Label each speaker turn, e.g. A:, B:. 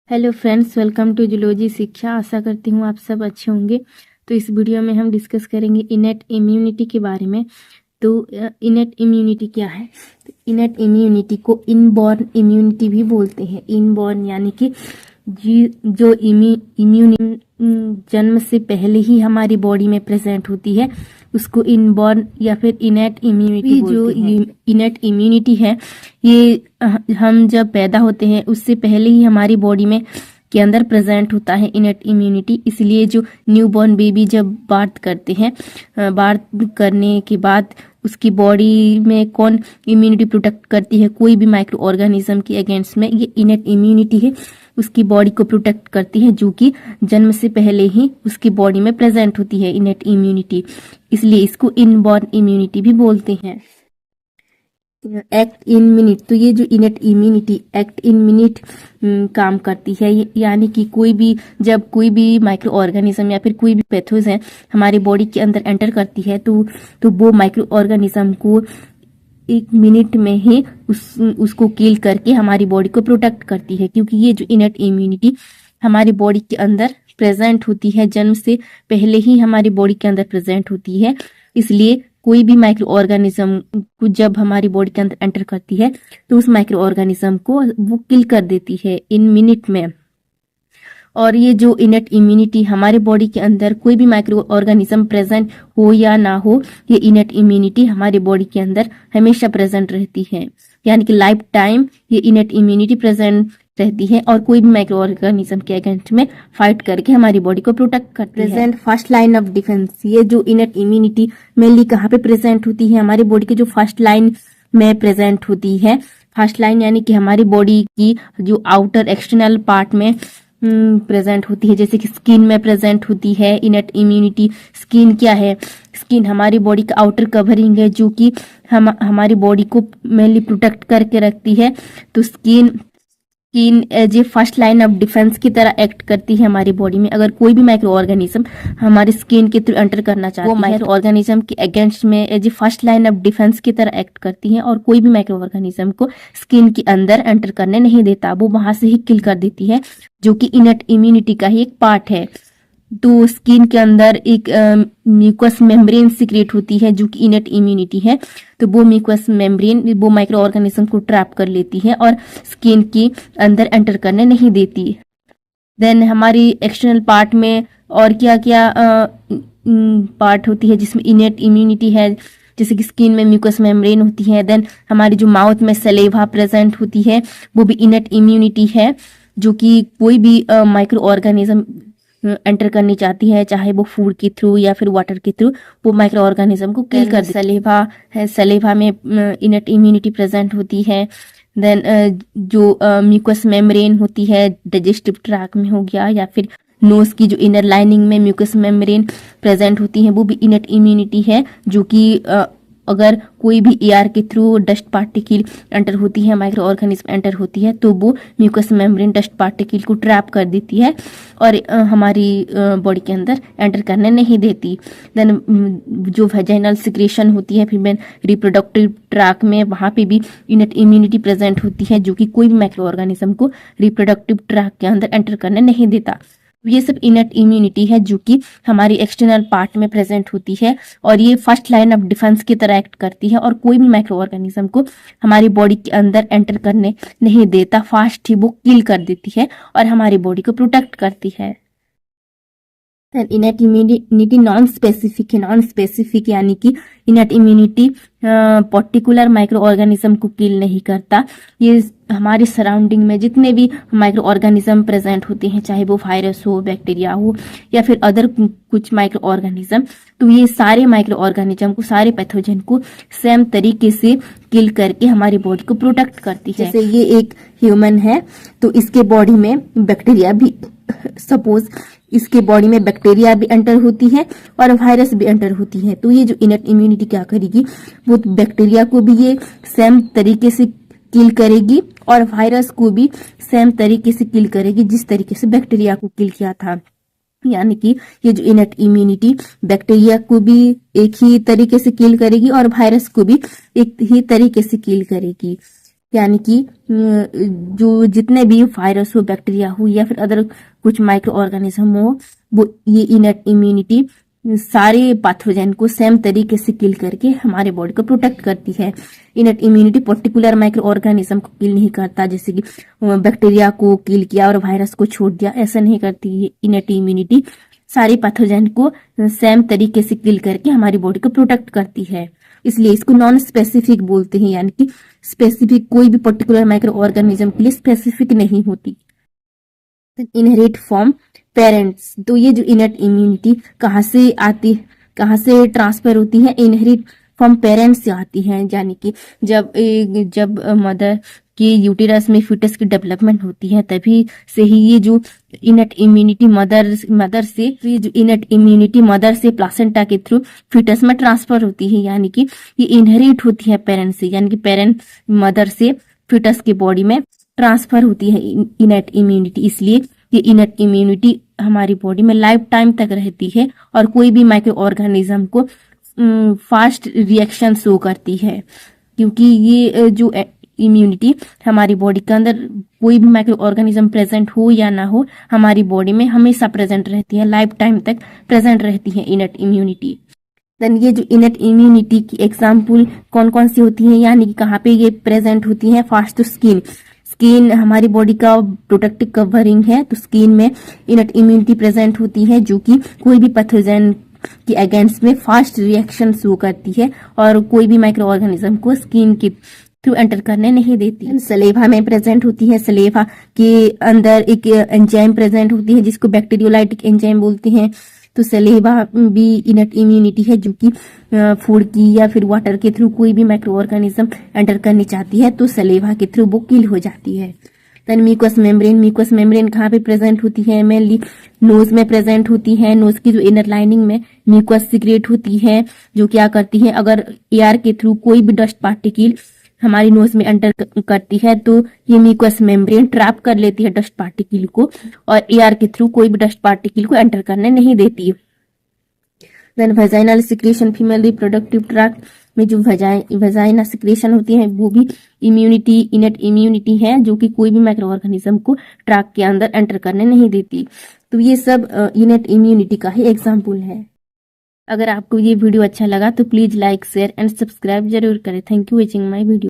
A: Hello friends, welcome to zoology Shiksha. आशा करती हूँ आप सब अच्छे होंगे। तो इस वीडियो में हम डिस्कस करेंगे इनेट इम्यूनिटी के बारे में। तो इनेट इम्यूनिटी क्या है? तो इनेट इम्यूनिटी को इनबॉर्न इम्यूनिटी भी बोलते हैं। इनबॉर्न यानी कि जो इम्यून जन्म से पहले ही हमारी बॉडी में प्रेजेंट होती है, उसको इनबॉर्न या फिर इनेट इम्यूनिटी बोलते हैं। जो इनेट इम्यूनिटी है, ये हम जब पैदा होते हैं उससे पहले ही हमारी बॉडी में के अंदर प्रेजेंट होता है इनेट इम्यूनिटी। इसलिए जो न्यूबॉर्न बेबी जब बार्थ करते हैं, बार्थ करने के बाद उसकी बॉडी में कौन इम्यूनिटी प्रोटेक्ट करती है? कोई भी माइक्रो ऑर्गेनिज्म के अगेंस्ट में ये इनेट इम्यूनिटी है, उसकी बॉडी को प्रोटेक्ट करती है, जो कि जन्म से पहले ही उसकी बॉडी में प्रेजेंट होती है इनेट इम्यूनिटी। इसलिए इसको इनबॉर्न इम्यूनिटी भी बोलते हैं। एक्ट इन मिनट, तो ये जो innate immunity act in minute काम करती है। यानी कि जब कोई भी माइक्रो ऑर्गेनिज्म या फिर कोई भी पैथोजन हमारी बॉडी के अंदर एंटर करती है, तो वो माइक्रो ऑर्गेनिज्म को 1 मिनट में ही उसको किल करके हमारी बॉडी को प्रोटेक्ट करती है। क्योंकि ये जो इनेट इम्यूनिटी हमारी बॉडी के अंदर प्रेजेंट होती है, जन्म से पहले ही हमारी बॉडी के अंदर प्रेजेंट होती है। इसलिए कोई भी माइक्रो ऑर्गेनिज्म को जब हमारी बॉडी के अंदर एंटर करती है, तो उस माइक्रो ऑर्गेनिज्म को वो किल कर देती है इन मिनट में। और ये जो इनेट इम्यूनिटी हमारे बॉडी के अंदर कोई भी माइक्रो ऑर्गेनिज्म प्रेजेंट हो या ना हो, ये इनेट इम्यूनिटी हमारे बॉडी के अंदर हमेशा प्रेजेंट रहती है। यानी कि लाइफ टाइम ये इनेट इम्यूनिटी प्रेजेंट रहती है और कोई भी माइक्रो ऑर्गेनिज्म के अगेंस्ट में फाइट करके हमारी बॉडी को प्रोटेक्ट करती है। Present first line of defence, ये जो इनेट इम्यूनिटी मेनली कहाँ पे प्रेजेंट होती है? हमारी बॉडी के जो फर्स्ट लाइन में प्रेजेंट होती है। फर्स्ट लाइन यानी कि हमारी बॉडी की जो आउटर एक्सटर्नल पार्ट में प्रेजेंट होती है। जैसे कि स्किन में प्रेजेंट होती है इनेट इम्यूनिटी। स्किन क्या है? स्किन हमारी बॉडी का आउटर कवरिंग है, जो कि हमारी बॉडी को मेनली प्रोटेक्ट करके रखती है। तो skin as a first line of defence की तरह एक्ट करती है हमारी बॉडी में। अगर कोई भी माइक्रो ऑर्गेनिज्म हमारी स्किन के थ्रू एंटर करना चाहती है, वो माइक्रो ऑर्गेनिज्म के अगेंस्ट में as a first line of defence की तरह एक्ट करती है और कोई भी माइक्रो ऑर्गेनिज्म को स्किन के अंदर एंटर करने नहीं देता, वो वहां से ही किल कर देती है, जो कि इनेट इम्यूनिटी का ही एक पार्ट है। तो स्किन के अंदर एक म्यूकस मेम्ब्रेन सिक्रेट होती है, जो कि इनेट इम्यूनिटी है। तो वो म्यूकस मेम्ब्रेन वो माइक्रो ऑर्गेनिज्म को ट्रैप कर लेती है और स्किन के अंदर एंटर करने नहीं देती। देन हमारी एक्सटर्नल पार्ट में और क्या क्या पार्ट होती है जिसमें इनेट इम्यूनिटी है? जैसे कि स्किन में म्यूकस मेम्ब्रेन होती है। देन हमारी जो माउथ में सलेवा प्रेजेंट होती है, वो भी इनेट इम्यूनिटी है, जो कि कोई भी माइक्रो ऑर्गेनिज्म एंटर करनी चाहती है, चाहे वो फूड के थ्रू या फिर वाटर के थ्रू, वो माइक्रो ऑर्गेनिज्म को किल कर दे। सलेवा है, सलेवा में इनेट इम्यूनिटी प्रेजेंट होती है। देन जो म्यूकस मेम्ब्रेन होती है, डाइजेस्टिव ट्रैक्ट में हो गया, या फिर नोज की जो इनर लाइनिंग में म्यूकस मेम्ब्रेन प्रेजेंट होती है, वो भी इनेट इम्यूनिटी है, जो कि अगर कोई भी एयर के थ्रू डस्ट पार्टिकल एंटर होती है, माइक्रो ऑर्गेनिज्म एंटर होती है, तो वो म्यूकस मेम्ब्रेन डस्ट पार्टिकल को ट्रैप कर देती है और हमारी बॉडी के अंदर एंटर करने नहीं देती। देन जो वेजाइनल सिक्रेशन होती है फीमेल रिप्रोडक्टिव ट्रैक में, वहाँ पे भी इनेट इम्यूनिटी प्रेजेंट होती है, जो कि कोई भी माइक्रो ऑर्गेनिज्म को रिप्रोडक्टिव ट्रैक के अंदर एंटर करने नहीं देता। ये सब इनेट इम्यूनिटी है, जो कि हमारी एक्सटर्नल पार्ट में प्रेजेंट होती है और ये फर्स्ट लाइन ऑफ डिफेंस की तरह एक्ट करती है और कोई भी माइक्रो ऑर्गेनिज्म को हमारी बॉडी के अंदर एंटर करने नहीं देता, फास्ट ही वो किल कर देती है और हमारी बॉडी को प्रोटेक्ट करती है। इनेट इम्यूनिटी नॉन स्पेसिफिक है। नॉन स्पेसिफिक यानी कि innate immunity particular micro organism को किल नहीं करता। ये हमारी सराउंडिंग में जितने भी माइक्रो ऑर्गेनिज्म प्रेजेंट होते हैं, चाहे वो वायरस हो, बैक्टीरिया हो, या फिर अदर कुछ माइक्रो ऑर्गेनिज्म, तो ये सारे माइक्रो ऑर्गेनिज्म को, सारे पैथोजन को सेम तरीके से किल करके हमारी बॉडी को प्रोटेक्ट करती है। जैसे ये एक ह्यूमन है, तो इसके बॉडी में बैक्टीरिया भी, सपोज इसके बॉडी में बैक्टीरिया भी एंटर होती है और वायरस भी एंटर होती है, तो ये जो इनेट इम्यूनिटी क्या करेगी, वो बैक्टीरिया को भी ये सेम तरीके से किल करेगी और वायरस को भी सेम तरीके से किल करेगी, जिस तरीके से बैक्टीरिया को किल किया था। यानी कि ये जो इनेट इम्यूनिटी बैक्टीरिया को भी एक ही तरीके से किल करेगी और वायरस को भी एक ही तरीके से किल करेगी। यानी कि जो जितने भी वायरस हो, बैक्टीरिया हो या फिर अदर कुछ माइक्रो ऑर्गेनिज्म हो, वो ये इनएट इम्यूनिटी सारे पैथोजन को सेम तरीके से किल करके हमारे बॉडी को प्रोटेक्ट करती है। इनएट इम्यूनिटी पर्टिकुलर माइक्रो ऑर्गेनिज्म को किल नहीं करता, जैसे कि बैक्टीरिया को किल किया और वायरस को छोड़ दिया, ऐसा नहीं करती। ये इनएट इम्यूनिटी सारे पैथोजन को सेम तरीके से किल करके हमारी बॉडी को प्रोटेक्ट करती है। इसलिए इसको नॉन स्पेसिफिक बोलते हैं, यानी कि स्पेसिफिक कोई भी पर्टिकुलर माइक्रो ऑर्गेनिज्म के लिए स्पेसिफिक नहीं होती। इनहेरिट फ्रॉम पेरेंट्स, तो ये जो इनएट इम्यूनिटी कहाँ से आती, कहाँ से ट्रांसफर होती है? इनहेरिट फ्रॉम पेरेंट्स से आती है, यानी कि जब मदर के यूटेरस में फीटस की डेवलपमेंट होती है तभी से ही ये जो इनएट इम्यूनिटी मदर से ये जो इनएट इम्यूनिटी मदर से प्लासेंटा के थ्रू फीटस में ट्रांसफर होती है, यानी कि ये इनहेरिट होती है पेरेंट्स से, यानी कि पेरेंट मदर से फीटस के बॉडी में ट्रांसफर होती है इनएट इम्यूनिटी। इसलिए ये इनएट इम्यूनिटी हमारी बॉडी में लाइफ टाइम तक रहती है और कोई भी माइक्रो ऑर्गेनिज्म को फास्ट रिएक्शन शो करती है, क्योंकि ये जो इम्यूनिटी हमारी बॉडी के अंदर कोई भी माइक्रो ऑर्गेनिज्म प्रेजेंट हो या ना हो, हमारी बॉडी में हमेशा प्रेजेंट रहती है, लाइफ टाइम तक प्रेजेंट रहती है इनएट इम्यूनिटी। देन ये जो इनएट इम्यूनिटी की एग्जाम्पल कौन कौन सी होती है, यानी कि कहाँ पे ये प्रेजेंट होती है? फर्स्ट तो स्किन हमारी बॉडी का प्रोटेक्टिव कवरिंग है, तो स्किन में इनएट इम्यूनिटी प्रेजेंट होती है जो कि कोई भी पैथोजन के अगेंस्ट में फास्ट रिएक्शन शो करती है और कोई भी माइक्रो ऑर्गेनिज्म को स्किन के थ्रू एंटर करने नहीं देती। सलेवा में प्रेजेंट होती है, सलेवा के अंदर एक एंजाइम प्रेजेंट होती है जिसको बैक्टीरियोलाइटिक एंजाइम बोलते हैं। तो सलेवा भी इनएट इम्यूनिटी है जो कि फूड की या फिर वाटर के थ्रू कोई भी माइक्रो ऑर्गेनिज्म एंटर करनी चाहती है तो सलेवा के थ्रू वो किल हो जाती है। देन म्यूकस मेम्ब्रेन कहाँ पे प्रेजेंट होती है? मेनली नोज में प्रेजेंट होती है। नोज की जो इनर लाइनिंग में म्यूकस सीक्रेट होती है जो क्या करती है, अगर एयर के थ्रू कोई भी डस्ट पार्टिकल हमारी नोज में एंटर करती है तो ये म्यूकस मेम्ब्रेन ट्रैप कर लेती है डस्ट पार्टिकल को और एयर के थ्रू कोई भी डस्ट पार्टिकल को एंटर करने नहीं देती। Then vaginal secretion, female reproductive tract में जो वेजाइना सिक्रेशन होती है वो भी इम्यूनिटी इनएट इम्यूनिटी है जो कि कोई भी माइक्रो ऑर्गेनिज्म को ट्रैक के अंदर एंटर करने नहीं देती। तो ये सब इनएट इम्यूनिटी का ही एग्जाम्पल है। अगर आपको ये वीडियो अच्छा लगा तो please like share and subscribe जरूर करें। Thank you watching my video.